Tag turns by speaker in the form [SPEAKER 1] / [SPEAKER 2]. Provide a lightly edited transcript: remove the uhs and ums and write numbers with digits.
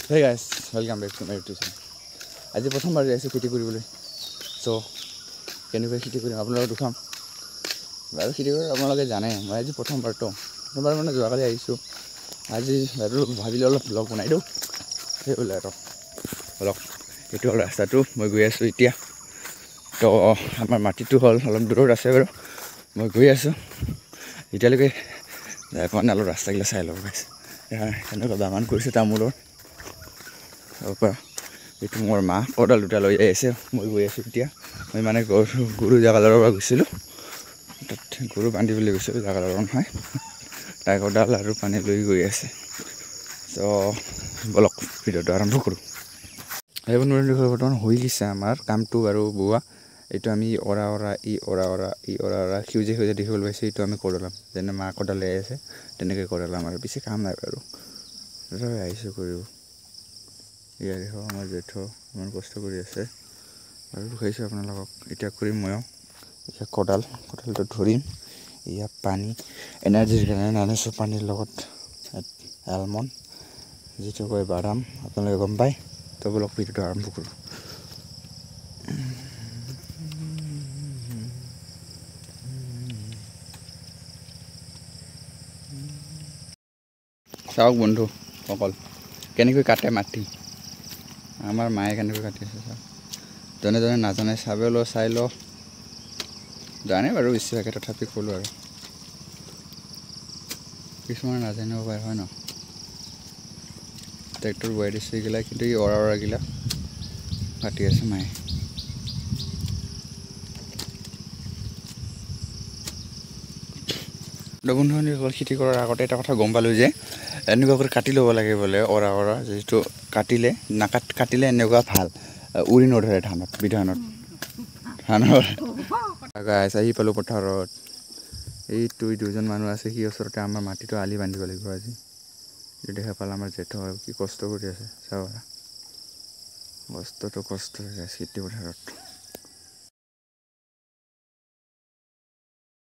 [SPEAKER 1] Hey guys, welcome back to my YouTube channel. আজি প্ৰথমবাৰ আহিছোঁ খেতি কৰিবলৈ। চ' কেনেকৈ খেতি কৰিম আপোনালোকক দেখাম। বাৰু খেতি কৰি আপোনালোকে জানে, মই আজি প্ৰথমবাৰ মানে যোৱাকালি আহিছোঁ। আজি বাৰু ভাবিলোঁ অলপ ব্লগ বনাই দিওঁ। সেই বোলে আৰু অলপ এইটো হ'ল ৰাস্তাটো, মই গৈ আছোঁ এতিয়া। তো আমাৰ মাটিটো হ'ল অলপ দূৰত আছে বাৰু, মই গৈ আছোঁ। এতিয়ালৈকে যাই পোৱা নাই, অলপ ৰাস্তাগিলা চাই লওঁ গাইছ। এনেকুৱা বাগান কৰিছে তামোলৰ। তাৰপৰা এইটো মোৰ মা কোদাল দুটা লৈ আহিছে, মই গৈ আছোঁ এতিয়া। মই মানে গৰু জাগালৰ পৰা গৈছিলোঁ, তাত গৰু বান্ধিবলৈ গৈছিলোঁ, জাগালৰ নহয়। তাই কোদাল আৰু পানী লৈ গৈ আছে। ত' বলক ভিডিঅ'টো আৰম্ভ কৰোঁ। বৰ্তমান হৈ গৈছে আমাৰ কামটো আৰু বোৱা। এইটো আমি অৰা সেউজীয়া দেখিবলৈ পাইছোঁ, এইটো আমি কৰিলাম। যেনে মা কোদাল লৈ আছে তেনেকৈ কৰিলাম আৰু বেছি কাম নাই বাৰু, আহিছোঁ কৰিব। ইয়াৰ দেখোঁ আমাৰ জেঠ ইমান কষ্ট কৰি আছে আৰু দেখাইছোঁ আপোনালোকক। এতিয়া কৰিম ময়ো। এতিয়া কোদালটো ধৰিম। ইয়াত পানী এনাৰ্জিৰ কাৰণে নানিছোঁ, পানীৰ লগত এলমণ্ড যিটো কয় বাদাম, আপোনালোকে গম পায়। তো বলক ভিডিঅ'টো আৰম্ভ কৰোঁ। চাওক বন্ধুসকল, কেনেকৈ কাটে মাটি। আমাৰ মায়ে কেনেকৈ কাটি আছে চাওক। জনে নাজানে চাই ল। জানে বাৰু বেছিভাগে, তথাপি ক'লোঁ আৰু কিছুমানে নাজানিব পাৰে, হয় ন। ট্ৰেক্টৰ বোৱাই দিছে এইগিলা, কিন্তু এই অৰাগিলা কাটি আছে মায়ে। বন্ধুসকল, খেতি কৰাৰ আগতে এটা কথা গম পালোঁ যে এনেকুৱা কৰি কাটি ল'ব লাগে বোলে। অৰা যিটো কাটিলে এনেকুৱা ভাল, উৰি নধৰে ধানত। আহি পালোঁ পথাৰত। এইটো দুজন মানুহ আছে, সি ওচৰতে আমাৰ মাটিটো আলি বান্ধিব লাগিব আজি। এইটো দেখা পালে আমাৰ জেঠ কি কষ্ট কৰি আছে, চাব। কষ্ট হৈ আছে খেতি পথাৰত।